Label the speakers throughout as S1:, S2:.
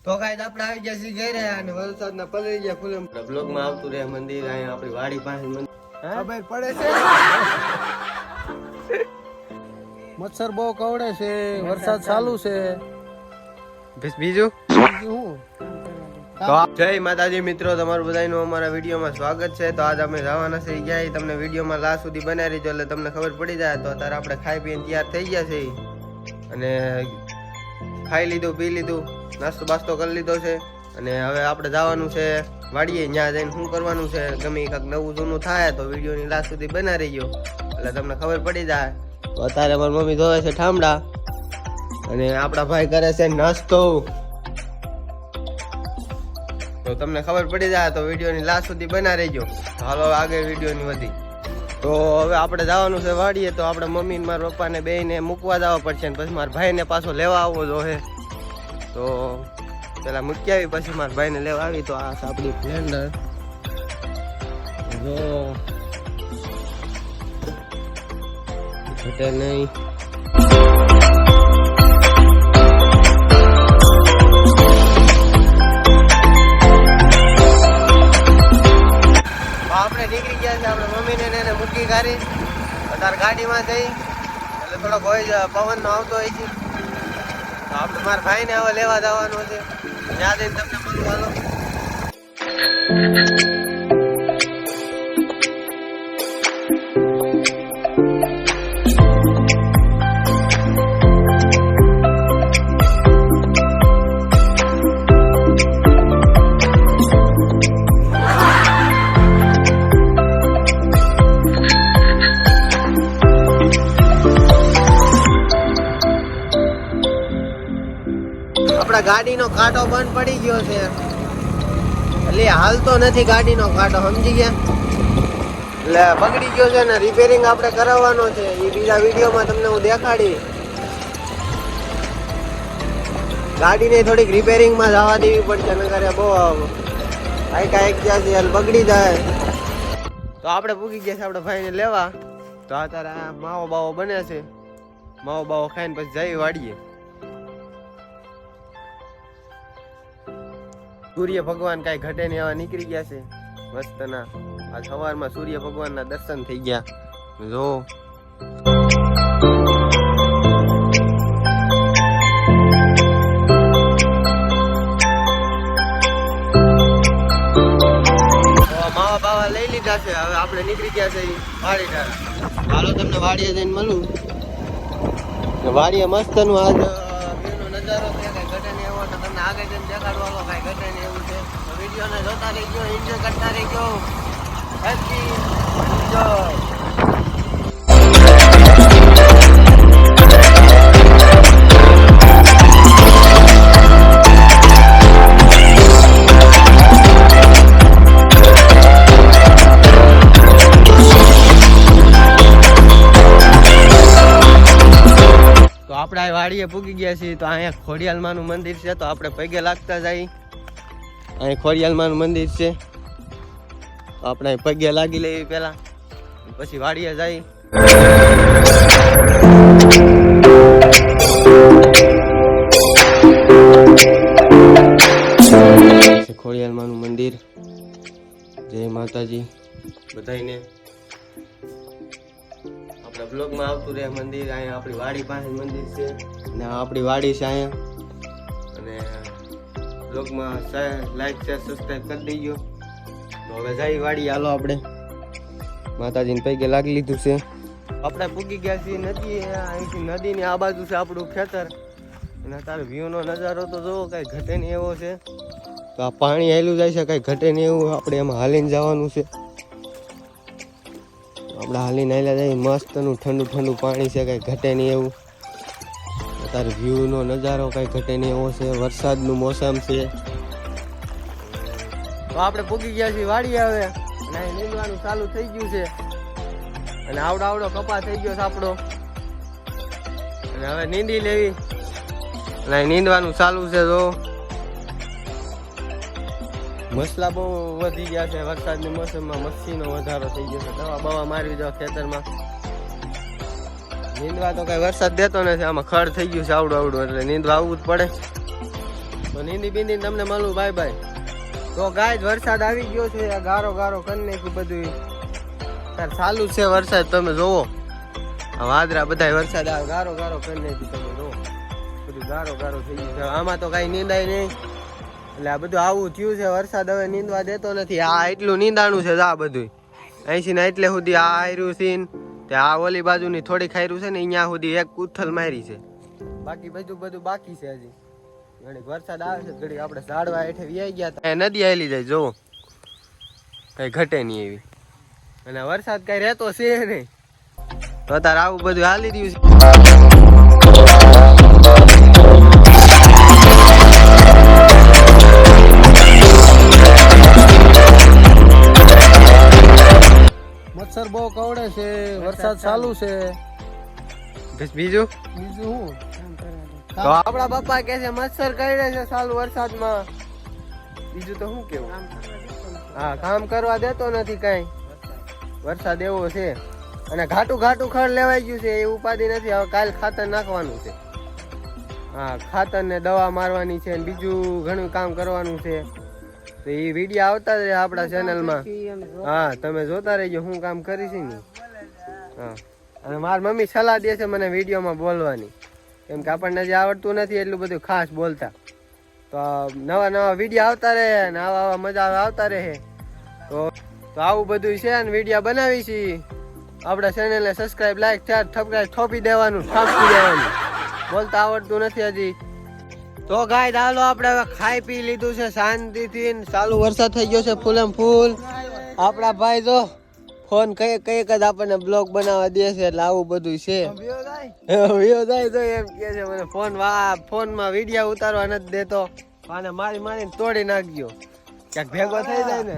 S1: તો ગાઈસ આપણે આવી ગયા છીએ ઘરે અને વરસાદના પલળી ગયા ફૂલ બ્લોગ માં આવતું રહે મંદિર અહીંયા આપણી વાડી પાસે મંદિર
S2: ખબર પડે છે મચ્છર બહુ કવડે છે વરસાદ ચાલુ છે
S1: બીજું
S2: હું
S1: તો જય માતાજી મિત્રો, તમારું બધાનું અમારા વિડીયોમાં સ્વાગત છે. તો આજ અમે જવાના છે ગયા તમને વિડીયોમાં લાસ્ટ સુધી બનાવી રહેજો એટલે તમને ખબર પડી જાય. તો અત્યારે આપણે ખાઈ પીને તૈયાર થઈ ગયા છે અને ખાઈ લીધું પી લીધું નાસ્તો બાસ્તો કરી લીધો છે અને હવે આપણે જવાનું છે વાડીએ. ત્યાં જઈને શું કરવાનું છે ગમે કાંઈક નવું જૂનું થાય તો વિડીયોની લાસ્ટ સુધી બનાવી રહેજો એટલે તમને ખબર પડી જાય. તો અત્યારે મારી મમ્મી ધોવે છે ઠામડા અને આપણા ભાઈ કરે છે નાસ્તો. તો તમને ખબર પડી જાય તો વિડીયોની લાસ્ટ સુધી બના રહેજો. હાલો આગળ વિડીયોની વધી. તો હવે આપણે જવાનું છે વાડીએ. તો આપણે મમ્મી ને મારા પપ્પાને બેયને મૂકવા જવા પડશે ને પછી મારા ભાઈને પાછો લેવા આવવો જોઈએ. તો પેલા મૂકી આવી પછી મારા ભાઈને લેવા આવી. તો આ આપણી સ્પ્લેન્ડર જો ઘટે નહીં. આપણે નીકળી ગયા છે આપણે મમ્મીને એને મૂકી કાઢી અત્યારે ગાડીમાં જઈ એટલે થોડોક હોય પવનનો આવતો હોય છે. તો આપણે મારા ભાઈને હવે લેવા જવાનો છે. ત્યાં જઈને તમને મળવાનું. આપણા ગાડીનો કાંટો બંધ પડી ગયો છે એટલે હાલતો નથી ગાડીનો કાંટો, સમજી ગયા? એટલે બગડી ગયો છે ને રિપેરિંગ આપણે કરાવવાનો છે. એ બીજા વિડીયોમાં તમને હું દેખાડી. ગાડીને થોડીક રિપેરિંગમાં જવા દેવી પડશે નકર બહુ એક જ્યાં છે બગડી જાય. તો આપણે પૂગી ગયા છે આપણે ભાઈને લેવા. તો અત્યારે માવો બાવો બને છે. માવો બાવો ખાઈને પછી જઈ વાડીએ. સૂર્ય ભગવાન કઈ ઘટે ને એવા નીકળી ગયા છે મસ્ત ના. આ સવારમાં સૂર્ય ભગવાન ના દર્શન થઈ ગયા. જો માવા બાવા લઈ લીધા છે. હવે આપણે નીકળી ગયા છે વાડી ધારા. હાલો તમને વાડીએ જઈને મળું. વાડીએ મસ્ત નું આજ નજારો છે. કઈ ઘટે ને એવો તો તમને આગળ જઈને દેખાડવાનો. કઈ ઘટે ને એવું છે તો વિડીયોને જોતા રહેજો, એન્જોય કરતા રહેજો. Happy enjoy. આપણે આ વાડીએ પૂગી ગયા છીએ. તો અહીંયા ખોડિયાલમાનું મંદિર છે તો આપણે પગે લાગતા જઈએ. અહીંયા ખોડિયાલમાનું મંદિર છે તો આપણે પગે લાગી લેવી પેલા પછી વાડીએ જઈએ. ખોડિયાલમાનું મંદિર. જય માતાજી બધાઈને. બ્લોગ માં આવતું રહે મંદિર. અહીંયા આપણી વાડી પાસે મંદિર છે અને આપણી વાડી છે અહીંયા. અને બ્લોગમાં લાઈક શેર સબસ્ક્રાઈબ કરી દેજો. તો હવે જઈ વાડી. હાલો આપણે માતાજીને પૈકે લાગી લીધું છે. આપણે પૂગી ગયા છીએ નદી. અહીંથી નદીની આ બાજુ છે આપણું ખેતર અને તારે વ્યૂનો નજારો તો જોવો કઈ ઘટે નહીં એવો છે. તો આ પાણી હાલ્યું જાય છે કઈ ઘટે નહીં એવું. આપણે એમાં હાલીને જવાનું છે. આપણે હાલીને આવેલા જાય મસ્ત નું ઠંડુ ઠંડુ પાણી છે. કઈ ઘટે નહીં એવું. અત્યારે વ્યૂ નો નજારો કઈ ઘટે નહીં એવો છે. વરસાદનું મોસમ છે. તો આપણે પૂગી ગયા છીએ વાડી. હવે નીંદવાનું ચાલુ થઈ ગયું છે અને આવડો કપા થઈ ગયો છે આપણો. અને હવે નીંદી લેવી અને નીંદવાનું ચાલુ છે. તો મસલા બહુ વધી ગયા છે વરસાદની મોસમમાં. મચ્છીનો વધારો થઈ ગયો છે. દવા બવા મારવી જાવ ખેતરમાં. નીંદવા તો કઈ વરસાદ દેતો નથી. આમાં ખડ થઈ ગયું છે આવડું એટલે નીંદવા આવવું જ પડે. તો નીંદી બીંદી તમને મળું બાય બાય. તો ગાય વરસાદ આવી ગયો છે, આ ગારો ગારો કરી નાખ્યું બધું. તાર ચાલુ જ છે વરસાદ, તમે જોવો આ વાદરા બધા વરસાદ આ ગારો ગારો કરી નાખ્યું, તમે જોવો બધું ગારો ગારો થઈ ગયું છે. આમાં તો કઈ નીંદાય નહીં, એટલે આ બધું આવું થયું છે. વરસાદ હવે નીંદવા દેતો નથી. આ એટલું નીંદાણું છે આ બધું અહીંથી ને એટલે સુધી આ હાર્યું છે તે આ ઓલી બાજુની થોડી ખાયરું છે ને અહીંયા સુધી એક ઉથલ મારી છે. બાકી બધું બાકી છે હજી. ઘડીક વરસાદ આવે છે, ઘડીક આપણે ઝાડવા હેઠે વ્યાઈ ગયા હતા. નદી આવેલી જાય જોવો, કઈ ઘટે નહીં એવી. અને વરસાદ કઈ રહેતો છે નહીં, તો અત્યારે આવું બધું હાલી રહ્યું
S2: મચ્છર બહુ કવડે છે, વરસાદ ચાલુ છે.
S1: બીજું
S2: બીજું
S1: તો આપડા પપ્પા કે છે મચ્છર કરડે છે ચાલુ વરસાદમાં. બીજું તો શું કેવું? હા, કામ કરવા દેતો નથી કઈ. વરસાદ એવો છે અને ઘાટું ખડ લેવાઈ ગયું છે, એ ઉપાધિ નથી. હવે કાલ ખાતર નાખવાનું છે. હા, ખાતર ને દવા મારવાની છે, બીજું ઘણું કામ કરવાનું છે. તો એ વિડીયો આવતા જ રહે આપણા ચેનલમાં. હા, તમે જોતા રહેજો હું કામ કરીશ ને. હા, અને મારી મમ્મી સલાહ દે છે મને વિડીયોમાં બોલવાની, કેમ કે આપણને જે આવડતું નથી એટલું બધું ખાસ બોલતા. તો નવા વિડીયો આવતા રહે અને આવા મજા આવતા રહે. તો આવું બધું છે ને વિડીયો બનાવી છીએ. આપણા ચેનલને સબસ્ક્રાઇબ, લાઈક, શેર, ઠોપી દેવાનું, ઠાપી દેવાનું. બોલતા આવડતું નથી હજી. તો ગાય ચાલો આપણે હવે ખાઈ પી લીધું છે શાંતિથી. ચાલુ વરસાદ થઈ ગયો છે ફૂલમ ફૂલ. આપણા ભાઈ જો ફોન કઈ જ આપણને બ્લોગ બનાવવા દે છે, એટલે આવું બધું છે. વિયો જાય તો એમ કે છે મને ફોનમાં વિડીયો ઉતારવા નથી દેતો, આને મારીને તોડી નાખજો. ક્યાંક ભેગો થઈ જાય ને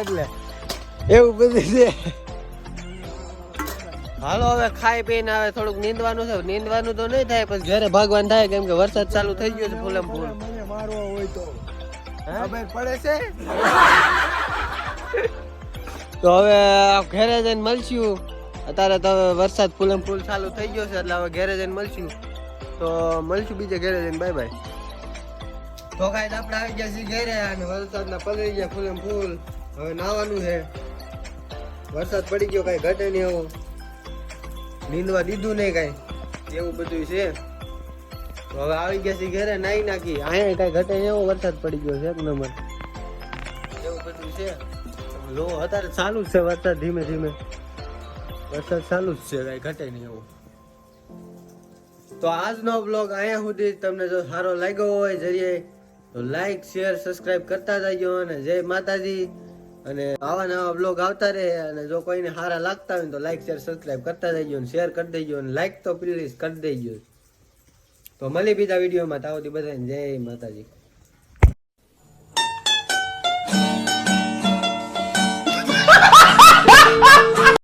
S1: એટલે એવું બધું છે. હાલો હવે ખાઈ પીને હવે થોડુંક નીંદવાનું છે. નીંદવાનું તો નહીં થાય, પછી ઘરે ભાગવાનું થાય, કેમ કે વરસાદ ચાલુ થઈ ગયો છે ફૂલમ ફૂલ.
S2: મારવા હોય તો ખબર પડે છે.
S1: તો હવે ઘરે જઈને મળશું. અત્યારે તો વરસાદ ફૂલમ ફૂલ ચાલુ થઈ ગયો છે, એટલે હવે ઘરે જઈને મળશું. તો મળશું બીજે ઘરે જઈને. Bye bye. તો કાંઈ આપણે આવી ગયા છીએ ઘરે અને વરસાદના પલળી ગયા ફૂલમ ફૂલ. હવે નાવાનું છે. વરસાદ પડી ગયો, કઈ ઘટે નહીં એવું. નીંદવા દીધું નહીં કઈ, એવું બધું છે. તો હવે આવી ગયા છીએ ઘરે, નાઈ નાખી. અહીંયા કઈ ઘટે નહીં એવો વરસાદ પડી ગયો છે, એક નંબર. એવું બધું છે. લો અત્યારે ચાલુ જ છે વરસાદ, ધીમે ધીમે વરસાદ ચાલુ જ છે, કઈ ઘટે નહીં એવું. તો આજનો બ્લોગ અહીંયા સુધી. તમને જો સારો લાગ્યો હોય જરીએ તો લાઈક, શેર, સબસ્ક્રાઇબ કરતા જજો. અને જય માતાજી. અને આવા નવા બ્લોગ આવતા રહે. અને જો કોઈને સારા લાગતા હોય તો લાઈક, શેર, સબસ્ક્રાઇબ કરતા જજો અને શેર કરી દેજો અને લાઈક તો પ્લીઝ કરી દેજો. તો મળી બીજા વિડીયોમાં. તાવથી બધાને જય માતાજી.